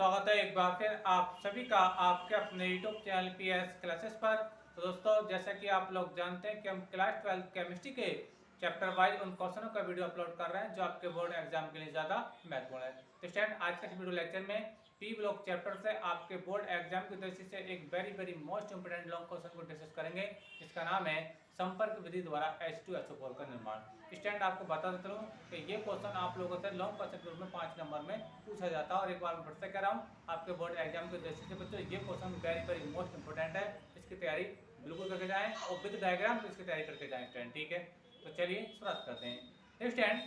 स्वागत है एक बार फिर आप सभी का आपके अपने यूट्यूब चैनल पीएस क्लासेस पर। तो दोस्तों, जैसा कि आप लोग जानते हैं कि हम क्लास 12 केमिस्ट्री के चैप्टर वाइज उन क्वेश्चनों का वीडियो अपलोड कर रहे हैं जो आपके बोर्ड एग्जाम के लिए ज़्यादा महत्वपूर्ण है। तो स्टूडेंट, आज के इस वीडियो लेक्चर में पी ब्लॉक चैप्टर से आपके बोर्ड एग्जाम की दृष्टि से एक very most important long question को डिस्कस करेंगे, जिसका नाम है संपर्क विधि द्वारा H2SO4 का निर्माण। स्टूडेंट, आपको बता देता हूँ कि ये क्वेश्चन आप लोगों से लॉन्ग क्वेश्चन के रूप में 5 नंबर में पूछा जाता है। और एक बार मैं फिर से कह रहा हूँ, आपके बोर्ड एग्जाम की दृष्टि से बच्चों ये क्वेश्चन वेरी मोस्ट इंपोर्टेंट है। इसकी तैयारी बिल्कुल करके जाएं और विद डायग्राम तो इसकी तैयारी करके जाएं स्टूडेंट। ठीक है, तो चलिए शुरुआत करते हैं। स्टूडेंट,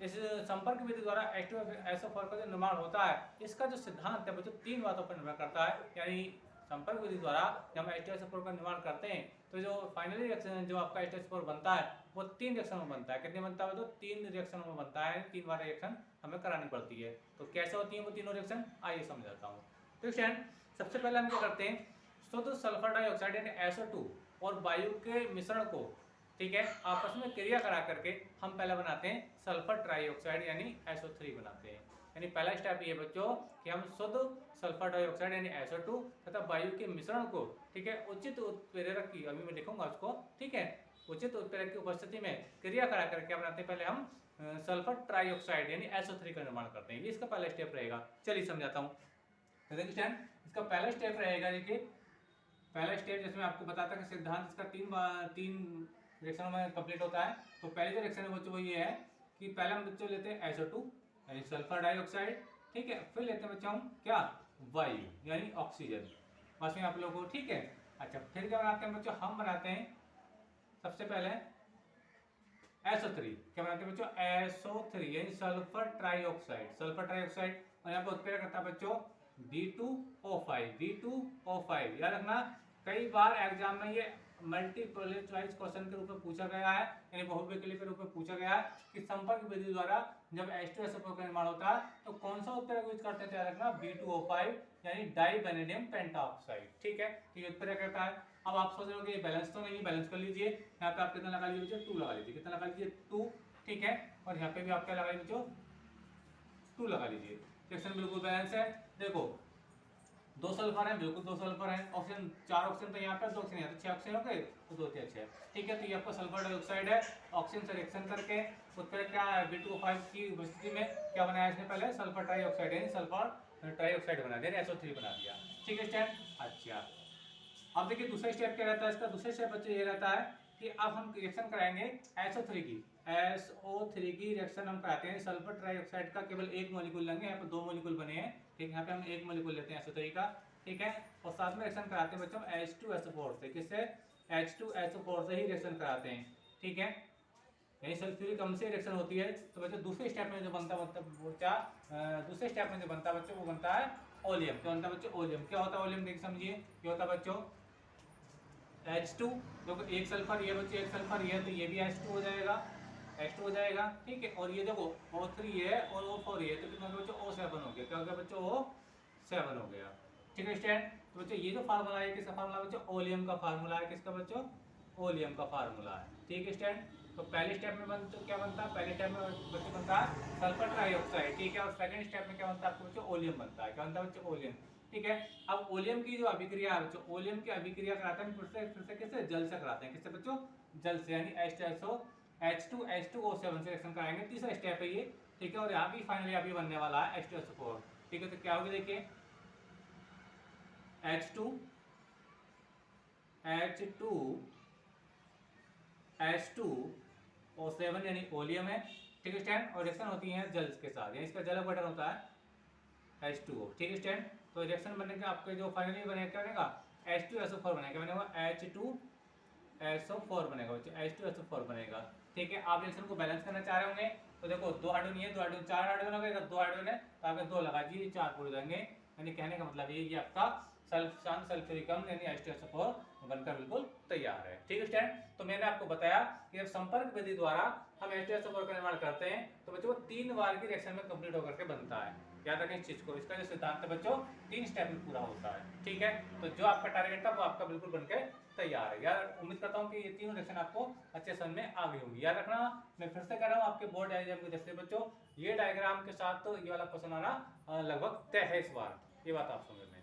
इस संपर्क विधि द्वारा H2SO4 का जो निर्माण होता है, इसका जो सिद्धांत है बच्चों 3 बातों पर निर्भर करता है। यानी संपर्क विधि द्वारा जब हम H2SO4 का निर्माण करते हैं तो जो फाइनली रिएक्शन जो आपका H2SO4 बनता है वो 3 रिएक्शन में बनता है। कितने बनता है? तो 3 रिएक्शन में बनता है। 3 बार रिएक्शन हमें करानी पड़ती है। तो कैसे होती है वो तीनों रिएक्शन, आइए समझाता हूँ। तो स्टूडेंट, सबसे पहले हम क्या करते हैं, शुद्ध सल्फर डाइऑक्साइड यानी SO2 और वायु के मिश्रण को, ठीक है, आपस में क्रिया करा करके हम पहले बनाते हैं सल्फर ट्राइऑक्साइड यानी SO3 बनाते हैं। यानी पहला स्टेप ये बच्चों कि हम शुद्ध सल्फर डाइऑक्साइड यानी SO2 तथा वायु के मिश्रण को, ठीक है, उचित उत्प्रेरक की, अभी मैं लिखूंगा उसको, ठीक है, उचित उत्प्रेरक की उपस्थिति में क्रिया करा करके बनाते हैं। पहले हम सल्फर ट्राइऑक्साइड यानी SO3 का निर्माण करते हैं। ये इसका पहला स्टेप रहेगा। चलिए समझाता हूँ। देखिए स्टूडेंट, इसका पहला स्टेप रहेगा, देखिए पहला स्टेप जिसमें आपको बताता है कि सिद्धांत इसका तीन रिएक्शनों में कंप्लीट होता है। तो पहले जो रिएक्शन है बच्चों वो ये है कि पहले हम बच्चों लेते हैं SO2 यानी सल्फर डाइऑक्साइड, ठीक है, फिर लेते हैं बच्चों हम क्या, वायु यानी ऑक्सीजन। बस में आप लोगों को, ठीक है। अच्छा, फिर क्या बनाते हैं बच्चों, हम बनाते हैं सबसे पहले SO3। क्या बनाते हैं बच्चों, SO3 यानी सल्फर ट्राइऑक्साइड, और यहाँ पे उत्प्रेरक करता है बच्चों B2O5 याद रखना। कई बार एग्जाम में ये मल्टीपल चॉइस क्वेश्चन के रूप में पूछा गया है, यानी बहुविकल्पी के रूप में पूछा गया है कि संपर्क विधि द्वारा जब H2SO4 का निर्माण होता है तो कौन सा उत्प्रेरक यूज करते हैं, याद रखना B2O5 यानी डाई वेनेडियम पेंटाऑक्साइड। ठीक है, तो ये उत्प्रेरक करता है। अब आप सोच रहे हो कि ये बैलेंस तो नहीं है, बैलेंस कर लीजिए। यहाँ पे आप कितना लगा लीजिए, 2 लगा लीजिए। कितना लगा लीजिए, 2, ठीक है। और यहाँ पे भी आप क्या लगा लीजिए, 2 लगा लीजिए। रिएक्शन बिल्कुल बैलेंस है। देखो 2 सल्फर है, बिल्कुल 2 सल्फर है। ऑक्सीजन 4 ऑक्सीजन तो यहाँ पे, 2 ऑक्सीजन यहाँ तो 6 ऑक्सीजन हो गए, तो 2 × 6, ठीक है। तो ये आपका सल्फर डाइऑक्साइड है। ऑक्सीजन से रिएक्शन करके उत्प्रेरक क्या है, B2O5 की उपस्थिति में क्या बनाया इसने, पहले सल्फर ट्राइऑक्साइड यानी सल्फर ट्राइऑक्साइड बना दिया, SO3 बना दिया, ठीक है स्टूडेंट। अच्छा, अब देखिए दूसरा स्टेप क्या रहता है इसका। दूसरा स्टेप बच्चे ये रहता है कि अब हम रिएक्शन कराएंगे SO3 की रिएक्शन हम कराते हैं सल्फर ट्राइऑक्साइड का। केवल एक मॉलिक्यूल लेंगे, यहाँ पे 2 मॉलिक्यूल बने हैं, ठीक है। यहाँ पे हम एक मॉलिक्यूल लेते हैं SO3 का, ठीक है। और साथ में रिएक्शन कराते हैं बच्चों H2SO4 से। किससे? H2SO4 से ही रिएक्शन कराते हैं, ठीक है। यही सल्फ्यूरिक अम्ल से रिएक्शन होती है। तो बच्चों दूसरे स्टेप में जो बनता दूसरे स्टेप में जो बनता है बच्चों वो बनता है ओलियम। क्या बनता है बच्चों, ओलियम। क्या होता है ओलियम, देख समझिए। क्या होता है बच्चों, H2, देखो एक सल्फर ये बच्चों, एक सल्फर ये, तो ये भी H2 हो जाएगा, H2 हो जाएगा, ठीक है। और ये देखो O3 है और O4 है, तो कितना बच्चों, O7 हो गया। क्या हो गया बच्चों, O7 हो गया, ठीक है स्टूडेंट। तो बच्चों ये जो फार्मूला है किसका फार्मूला बच्चों, ओलियम का फार्मूला है। किसका बच्चों, ओलियम का फार्मूला है, ठीक है स्टूडेंट। तो पहले स्टेप में तो क्या बनता है, पहले स्टेप में बच्चों बनता है सल्फर ट्राइऑक्साइड, ठीक है। और सेकंड स्टेप में क्या बनता है आपको बच्चों, ओलियम बनता है। क्या बनता है बच्चों, ओलियम, ठीक है। अब ओलियम की जो अभिक्रिया है बच्चों, ओलियम की अभिक्रिया कराते हैं फिर से किससे, जल से कराते हैं। किससे बच्चों, जल से, यानी H2O7 से रिएक्शन कराएंगे। तीसरा स्टेप है ये, ठीक है। और यहाँ भी फाइनली अभी बनने वाला है H2SO4, ठीक है। तो क्या होगी देखिए, H2O7 यानी ओलियम है, ठीक है स्टैंड। और रिएक्शन होती है जल के साथ, यानी इसका जल बटन होता है H2O, ठीक है स्टैंड। तो रिएक्शन बनने के आपके जो फाइनली बनेगा क्या बनेगा, H2SO4 बनेगा, H2SO4 बनेगा बच्चों, H2SO4 बनेगा, ठीक है। आप रिएक्शन को बैलेंस करना चाह रहे होंगे तो देखो 2 हाइड्रोजन है, 2 हाइड्रोजन, 4 हाइड्रोजन हो गए, 2 हाइड्रोजन है तो आपके 2 लगा दीजिए, 4 पूरे देंगे। यानी कहने का मतलब ये कि आपका सल्फ्यूरिक अम्ल यानी H2SO4 बनकर बिल्कुल तैयार है, ठीक है स्टूडेंट। तो मैंने आपको बताया कि जब संपर्क विधि द्वारा हम H2SO4 का निर्माण करते हैं तो बच्चों 3 बार की रिएक्शन में कंप्लीट होकर के बनता है। याद रखें इस चीज को, इसका जो सिद्धांत है बच्चों 3 स्टेप में पूरा होता है, ठीक है। तो जो आपका टारगेट था वो आपका बिल्कुल बनके तैयार है। यार उम्मीद करता हूँ कि ये तीनों रिएक्शन आपको अच्छे समझ में आ गई होंगी। याद रखना, मैं फिर से कह रहा हूँ, आपके बोर्ड एग्जाम के जैसे बच्चों ये डायग्राम के साथ तो ये वाला क्वेश्चन आना लगभग तय है इस बार, ये बात आप समझ में,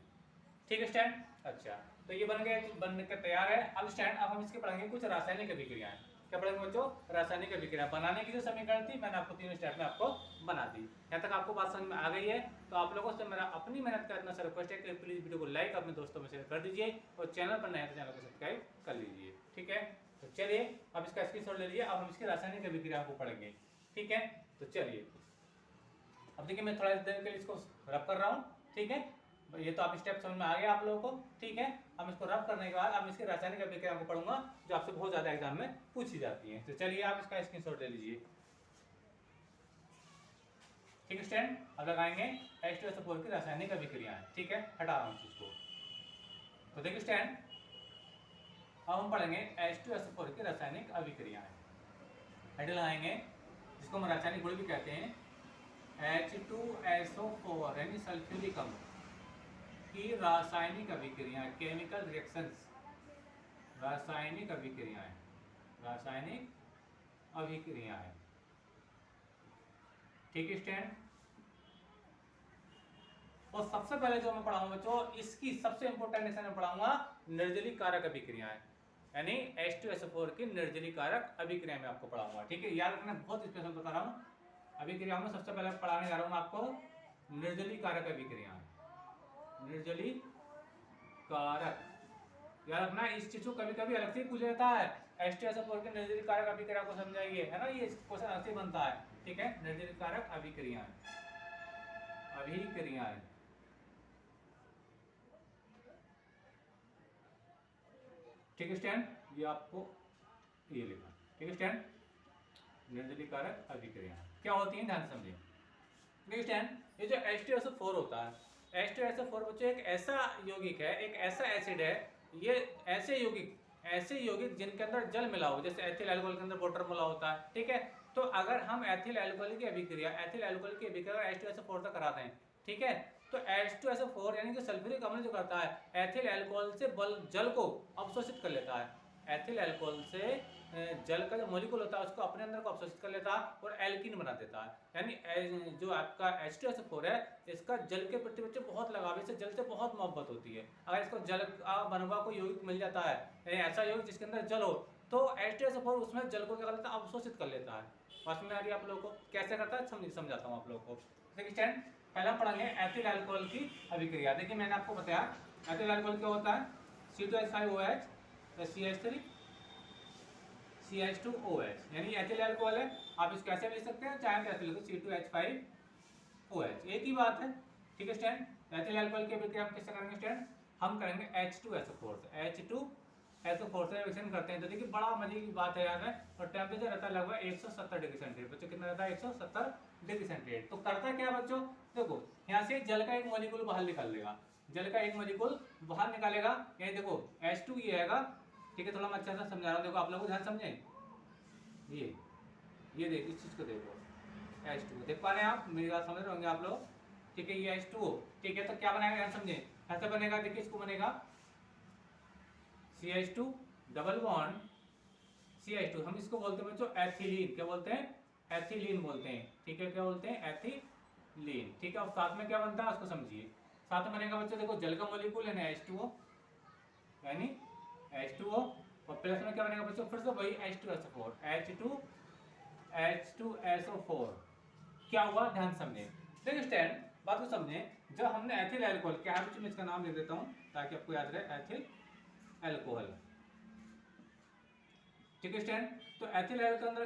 ठीक है स्टैंड। अच्छा, तो ये बन गया, बन के तैयार है। अब स्टैंड, अब हम इसके पढ़ेंगे कुछ रासायनिक अभिक्रियाएं। क्या पढ़ेंगे बच्चों? रासायनिक अभिक्रिया बनाने की जो समीकरण थी मैंने आपको 3 स्टेप में आपको बना दी। यहाँ तक आपको बात समझ में आ गई है? तो आप लोगों से मेरा अपनी मेहनत का इतना सा रिक्वेस्ट है कि प्लीज वीडियो को लाइक अपने दोस्तों में शेयर कर दीजिए और चैनल पर नए हैं तो चैनल को सब्सक्राइब कर लीजिए, ठीक है। तो चलिए अब इसका स्क्रीनशॉट ले लीजिए, अब हम इसकी रासायनिक अभिक्रिया को पढ़ेंगे, ठीक है। तो चलिए अब देखिए मैं थोड़ा देर के लिए इसको रब कर रहा हूँ, ठीक है। ये तो आप स्टेप समझ में आ गया आप लोगों को, ठीक है। हम इसको रब करने के बाद अब इसकी रासायनिक अभिक्रिया को पढ़ूंगा जो आपसे बहुत ज्यादा एग्जाम में पूछी जाती है। तो चलिए आप इसका स्क्रीनशॉट ले लीजिए, ठीक है स्टैंड। अब लगाएंगे H2SO4 की रासायनिक अभिक्रियाएं, ठीक है। हटा रहा हूँ चीज को। तो देखिए स्टैंड, अब हम पढ़ेंगे H2SO4 की रासायनिक अभिक्रियाएं। हेड लगाएंगे जिसको हम रासायनिक गुण भी कहते हैं, H2SO4 यानी सल्फ्यूरिक अम्ल की रासायनिक अभिक्रियाएं, केमिकल रिएक्शंस, रासायनिक अभिक्रियाएं, रासायनिक अभिक्रियाएं, ठीक है स्टैंड। और सबसे पहले जो मैं पढ़ाऊंगा बच्चों, इसकी सबसे इंपॉर्टेंट इसमें पढ़ाऊंगा निर्जलीकारक अभिक्रियाएं, यानी H2SO4 की निर्जलीकारक अभिक्रिया में आपको पढ़ाऊंगा, ठीक है। याद रखना, बहुत स्पेशल बता रहा हूँ। अभिक्रियाओं में सबसे पहले पढ़ाने जा रहा हूँ आपको निर्जलीकारक अभिक्रियाएं, निर्जलीकारक। याद रखना, इस चीज को कभी कभी अलग से पूछा जाता है, H2SO4 के निर्जलीकारक अभिक्रिया को समझाइए, है ना, ये क्वेश्चन अलग से बनता है, ठीक है। निर्जलीकारक अभिक्रियाएं, अभिक्रियाएं, ठीक है स्टैंड। ये आपको ये लिखा, ठीक है स्टैंड। निर्जलीकारक अभिक्रिया क्या होती है, ध्यान समझिए। देखिए स्टैंड, ये जो H2SO4 होता है, H2SO4 बच्चों एक ऐसा यौगिक है, एक ऐसा एसिड है, ये ऐसे यौगिक जिनके अंदर जल मिला हो, जैसे एथिल अल्कोहल के अंदर वाटर मिला होता है, ठीक है। तो अगर हम एथिल अल्कोहल की अभिक्रिया H2SO4 से कराते हैं, ठीक है, तो H2SO4 यानी कि सल्फ्यूरिक अम्ल जो करता है, एथिल अल्कोहल से जल को अवशोषित कर लेता है। एथिल अल्कोहल से जल का जो मॉलिक्यूल होता है उसको अपने अंदर को अवशोषित कर लेता है और एल्कीन बना देता है। यानी जो आपका H2SO4 है, इसका जल के प्रति बच्चे बहुत लगाव, इससे जल से बहुत मोहब्बत होती है। अगर इसको जल का बना हुआ कोई यौगिक मिल जाता है, यानी ऐसा यौगिक जिसके अंदर जल हो, तो H2SO4 उसमें जल को क्या करता है, अवशोषित कर लेता है। बात में आ रही है आप लोगों को? कैसे करता है समझाता हूँ आप लोगों को। देखिए स्टैंड, पहले हम पढ़ेंगे एथिल अल्कोहल की अभिक्रिया। देखिए मैंने आपको बताया एथिल अल्कोहल क्या होता है, C2H5OH CH3 CH2OH, यानी एथिल अल्कोहल है। आप इसको कैसे लिख सकते हैं, चाहे तो एथिल को C2H5OH, एक ही बात है, ठीक है स्टैंड। एथिल अल्कोहल की अभिक्रिया हम किससे करेंगे स्टैंड, हम करेंगे H2SO4 से, H2SO4 से रिएक्शन करते हैं। तो देखिए बड़ा मजे की बात है यहाँ में, और टेम्परेचर रहता है लगभग 170 डिग्री सेंटीग्रेड। बच्चों कितना रहता है, 170 डिग्री सेंटीग्रेड। तो करता क्या बच्चों, देखो यहाँ से जल का एक मॉलिक्यूल बाहर निकाल लेगा, जल का एक मॉलिक्यूल बाहर निकालेगा, यही देखो H2 ये आएगा, ठीक है। थोड़ा मैं अच्छा सा समझा रहा हूँ, देखो आप लोग ध्यान समझें। ये देखो इस चीज को देखो, H2 देख पा रहे हैं आप, मेरी बात समझ रहे होंगे आप लोग, ठीक है। ये H2O, ठीक है। तो क्या बनाएगा ध्यान समझे, ऐसा बनेगा, देखिए इसको बनेगा CH2 डबल बॉन्ड CH2, हम इसको बोलते हैं बच्चों एथिलीन। क्या बोलते हैं, एथिलीन बोलते हैं, ठीक है। क्या बोलते हैं, एथिलीन, ठीक है। और साथ में क्या बनता है उसको समझिए, साथ में बनेगा बच्चों देखो जल का मॉलिक्यूल है H2O, यानी H2O, और प्लस में क्या बनेगा बच्चों, फिर से वही H2SO4, H2SO4। क्या हुआ ध्यान समझे। देखिए स्टैंड, बात को समझे, जब हमने एथिल अल्कोहल, क्या है बच्चों मैं इसका नाम लिख देता हूं ताकि आपको याद रहे, एथिल अल्कोहल, ठीक है स्टैंड। तो एथिल अल्कोहल के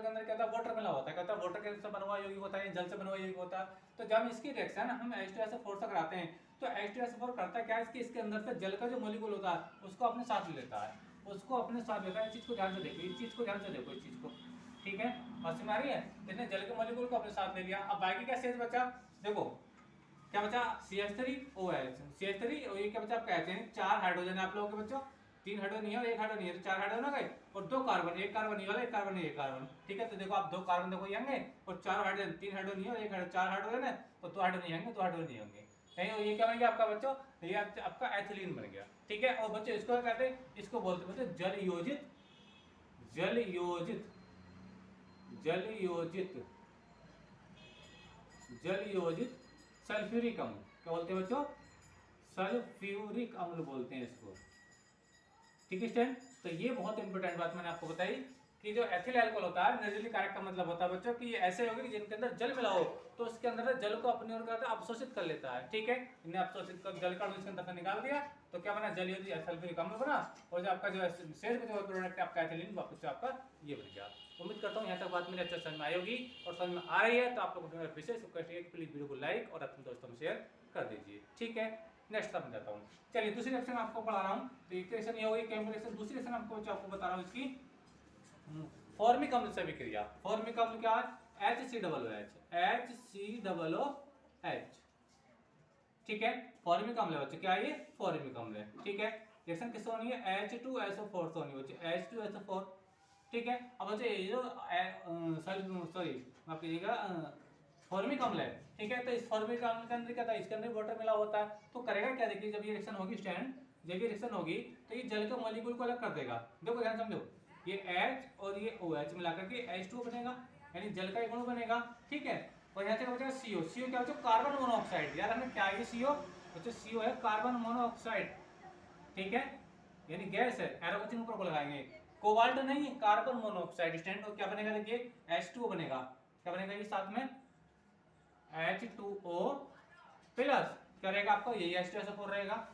अंदर क्या था, वाटर मिला होता है, कहता है वाटर के से बना हुआ यौगिक होता है, जल से बना हुआ यौगिक होता है। तो जब इसकी रिएक्शन हम H2SO4 से कराते हैं, तो H2SO4 करता क्या है, इसके अंदर से जल का जो मॉलिक्यूल होता है उसको अपने साथ ले लेता है, उसको अपने साथ लेता है। इस चीज को ध्यान से देखो, इस चीज को ध्यान से देखो, इस चीज को, ठीक है। समझ में आ रही है, इसने जल के मॉलिक्यूल को अपने साथ ले लिया। अब बाकी क्या शेष बचा, देखो क्या बचा, CH3OH, CH3, और ये क्या बचा, आप कहते हैं 4 हाइड्रोजन है आप लोगों के बच्चों, 3 हाइड्रोजन है और 1 हाइड्रोजन है, तो 4 हाइड्रोजन हो गए, और 2 कार्बन, 1 कार्बन ये वाला, 1 कार्बन ये कार्बन, ठीक है। तो देखो आप 2 कार्बन देखो ये होंगे, और 4 हाइड्रोजन, 3 हाइड्रोजन ये और 1 हाइड्रोजन, 4 हाइड्रोजन है, और 2 हाइड्रोजन ये होंगे, 2 हाइड्रोजन ये होंगे, नहीं। ये क्या बन गया आपका बच्चों, ये आपका एथिलीन बन गया, ठीक है। और बच्चों इसको क्या कहते हैं, इसको बोलते हैं बच्चों जल योजित, जल योजित, जल योजित, जल योजित सल्फ्यूरिक अम्ल, क्या बोलते हैं बच्चों, सल्फ्यूरिक अम्ल बोलते हैं इसको। ठीक है स्टूडेंट, तो ये बहुत इंपॉर्टेंट बात मैंने आपको बताई कि जो एथिल अल्कोहल होता है, निर्जलीय कारक का मतलब होता है बच्चों कि ये ऐसे होंगे जिनके अंदर जल मिला हो तो उसके अंदर जल को अपनी ओर करता है, अवशोषित कर लेता है। ठीक है, इन्हें अवशोषित कर जल का इसके अंदर से निकाल दिया तो क्या बना, जलीय सल्फ्यूरिक अम्ल बना, और जो आपका जो शेष का जो प्रोडक्ट है आपका एथिलीन, वापस से आपका ये बन गया। उम्मीद करता हूँ यहाँ तक बात मेरे अच्छा समझ में आई होगी, और समझ में आ रही है तो आप लोगों को विशेष रिक्वेस्ट है कि प्लीज वीडियो को लाइक और अपने दोस्तों में शेयर कर दीजिए। ठीक है, नेक्स्ट समझ जाता हूँ। चलिए दूसरी रिएक्शन आपको पढ़ा रहा हूँ। तो एक रिएक्शन ये होगी केमिकल रिएक्शन, दूसरी रिएक्शन आपको बता रहा हूँ इसकी फॉर्मिक अम्ल से अभिक्रिया। फॉर्मिक अम्ल क्या है, HCOOH। ठीक है, फॉर्मिक अम्ल है बच्चे, क्या है ये, फॉर्मिक अम्ल है। ठीक है, रिएक्शन किससे होनी है, H2SO4 से होनी है बच्चे, H2SO4। ठीक है, अब बच्चे ये जो माफ कीजिएगा फॉर्मिक अम्ल है, ठीक है, तो इस फॉर्मिक अम्ल के अंदर क्या था, इसके अंदर वाटर मिला होता है, तो करेगा क्या, देखिए जब ये रिएक्शन होगी स्टैंड, जब ये रिएक्शन होगी तो ये जल के मॉलिक्यूल को अलग कर देगा। देखो ध्यान समझो, ये H और ये OH मिलाकर के H2O बनेगा, यानी जल का एक अणु बनेगा। ठीक है, और यहाँ से बचेगा CO। CO क्या बच्चों, कार्बन मोनोऑक्साइड। यार हमें क्या है CO बच्चों, CO है कार्बन मोनोऑक्साइड। ठीक है, यानी गैस है, एरो का चिन्ह ऊपर को लगाएंगे, कोबाल्ट नहीं, कार्बन मोनोऑक्साइड स्टैंड। और क्या बनेगा, देखिए H2O बनेगा, क्या बनेगा ये साथ में H2O प्लस क्या रहेगा आपका, यही H2SO4 रहेगा,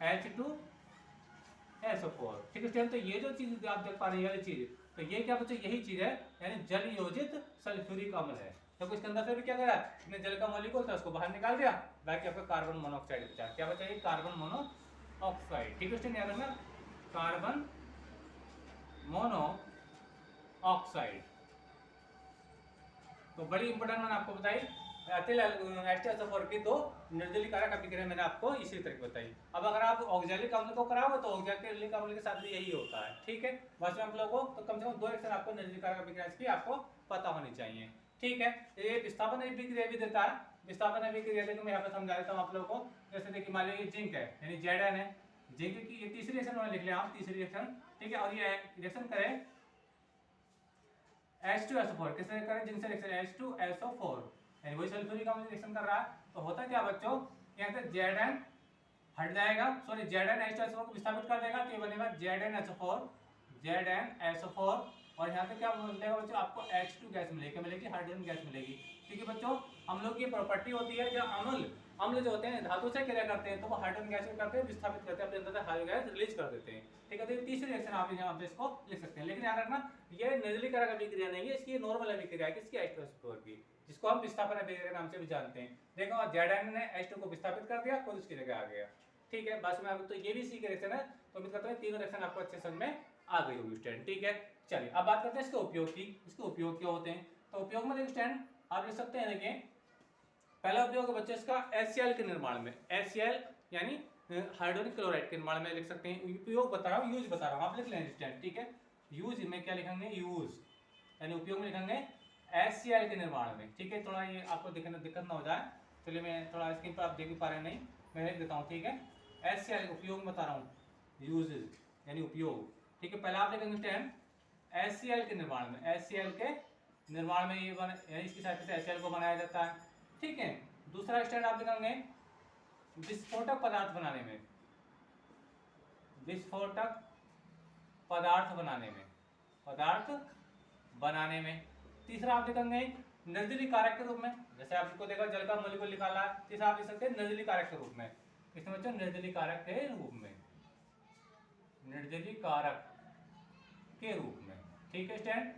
H2SO4। ठीक है स्टूडेंट, तो ये जो चीज आप देख पा रहे हैं वाली चीज, तो ये क्या बच्चे, यही चीज है, यानी जल योजित सल्फ्यूरिक अम्ल है। तो इसके अंदर से भी क्या करा, इसने जल का मॉलिक्यूल था उसको बाहर निकाल दिया, बाकी आपका कार्बन मोनोऑक्साइड बचा। क्या बचा, ये कार्बन मोनोऑक्साइड। ठीक है स्टूडेंट, याद रखना कार्बन मोनोऑक्साइड। तो बड़ी इंपोर्टेंट मैंने आपको बताई एथिल H2SO4 की दो निर्जलीय कारक अभिक्रिया मैंने आपको इसी तरीके बताई। अब अगर आप ऑक्जेलिक अम्ल को कराओगे तो ऑक्जेलिक अम्ल के साथ भी यही होता है। ठीक है, बस में आप लोगों को तो कम से कम दो रिएक्शन आपको निर्जलीय कारक अभिक्रिया की आपको पता होनी चाहिए। ठीक है, ये विस्थापन अभिक्रिया भी देता है, विस्थापन अभिक्रिया देखो मैं यहाँ पे समझा देता हूँ आप लोगों को। जैसे देखिए मान लीजिए जिंक है, यानी Zn है, जिंक की ये तीसरी रिएक्शन में लिख लिया आप, तीसरी रिएक्शन। ठीक है, और ये रिएक्शन करें H2SO4, किससे करें, जिनसे रिएक्शन H2SO4, यानी वही सल्फ्यूरिक अम्ल रिएक्शन कर रहा है। तो होता क्या बच्चों, यहाँ से Zn हट जाएगा, सॉरी Zn H2SO4 को विस्थापित कर देगा, तो ये बनेगा ZnSO4। और यहाँ पे क्या मिलेगा बच्चों, आपको H2 गैस मिलेगी, हाइड्रोजन गैस मिलेगी। ठीक है बच्चों, अम्लों की प्रॉपर्टी होती है, जब अम्ल जो होते हैं धातु से क्रिया करते हैं तो वो हाइड्रोजन गैस को करते हैं, विस्थापित करते हैं, अपने अंदर से हाइड्रोजन गैस रिलीज कर देते हैं। ठीक है, तो ये तीसरी रिएक्शन आप यहाँ पे इसको लिख सकते हैं। लेकिन याद रखना ये निर्जलीय कारक अभिक्रिया नहीं है, इसकी नॉर्मल अभिक्रिया है, किसकी, H2SO4 की, जिसको हम विस्थापन अभिक्रिया के नाम से भी जानते हैं। देखो Zn ने H2 को विस्थापित कर दिया, कोई उसकी जगह आ गया। ठीक है, बस में आप तो ये भी सी रिएक्शन है, तो उम्मीद करता हूं तीनों रिएक्शन आपको अच्छे समझ में आ गई होगी स्टूडेंट। ठीक है, चलिए अब बात करते हैं इसके उपयोग की। इसके उपयोग क्या होते हैं, तो उपयोग में देखिए स्टूडेंट आप लिख सकते हैं, देखिए पहला उपयोग है बच्चे इसका HCl के निर्माण में, HCl यानी हाइड्रोजन क्लोराइड के निर्माण में लिख सकते हैं। उपयोग बता रहा हूँ, यूज बता रहा हूँ, आप लिख लें स्टूडेंट। ठीक है, यूज में क्या लिखेंगे, यूज, यानी उपयोग में लिखेंगे HCl के निर्माण में। ठीक है, थोड़ा ये आपको दिक्कत ना हो जाए, चलिए मैं थोड़ा स्क्रीन पर आप देख भी पा रहे हैं नहीं, मैं लिख देता हूँ। ठीक है, HCl उपयोग बता रहा हूँ, यूजेज यानी उपयोग। ठीक है, पहले आप लिखेंगे स्टूडेंट HCl के निर्माण में, HCl के निर्माण में ये यानी इसकी सहायता से HCl को बनाया जाता है। ठीक है, दूसरा स्टैंड आप लिखेंगे विस्फोटक पदार्थ बनाने में, विस्फोटक पदार्थ बनाने में। तीसरा आप लिखेंगे निर्जलीय कारक के रूप में, जैसे आपको देखा जल का मॉलिक्यूल निकाला है, तीसरा आप लिख सकते हैं निर्जलीय कारक के रूप में। इसमें बच्चों निर्जलीय कारक के रूप में, निर्जलीय कारक के रूप में। ठीक है स्टैंड,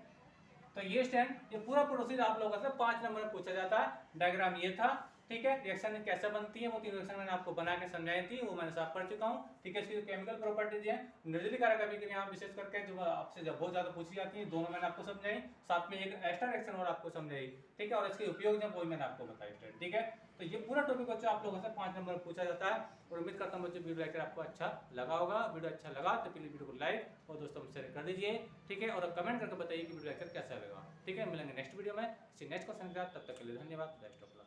तो ये स्टैंड ये पूरा प्रोसीजर आप लोगों से 5 नंबर में पूछा जाता है। डायग्राम ये था। ठीक है, रिएक्शन कैसे बनती है वो 3 रिएक्शन मैंने आपको बना के समझाई थी, वो मैंने साफ कर चुका हूँ। ठीक है, इसकी केमिकल प्रॉपर्टीज है, निर्जलीय कारक अभिक्रिया विशेष करके जो आपसे जब बहुत ज्यादा पूछी जाती है, दोनों मैंने आपको समझाई, साथ में एक एक्स्ट्रा रिएक्शन और आपको समझाई। ठीक है, और इसके उपयोग जब वही मैंने आपको बताया। ठीक है, तो ये पूरा टॉपिक बच्चों आप लोगों से 5 नंबर पूछा जाता है, और उम्मीद करता हूँ बच्चों वीडियो लेकर आपको अच्छा लगा होगा। वीडियो अच्छा लगा तो प्लीज वीडियो को लाइक और दोस्तों में शेयर कर दीजिए। ठीक है, और कमेंट करके बताइए कि वीडियो लेक्चर कैसा लगा। ठीक है, मिलेंगे नेक्स्ट वीडियो में, नेक्स्ट क्वेश्चन के साथ, तब तक के लिए धन्यवाद, बेस्ट ऑफ लक।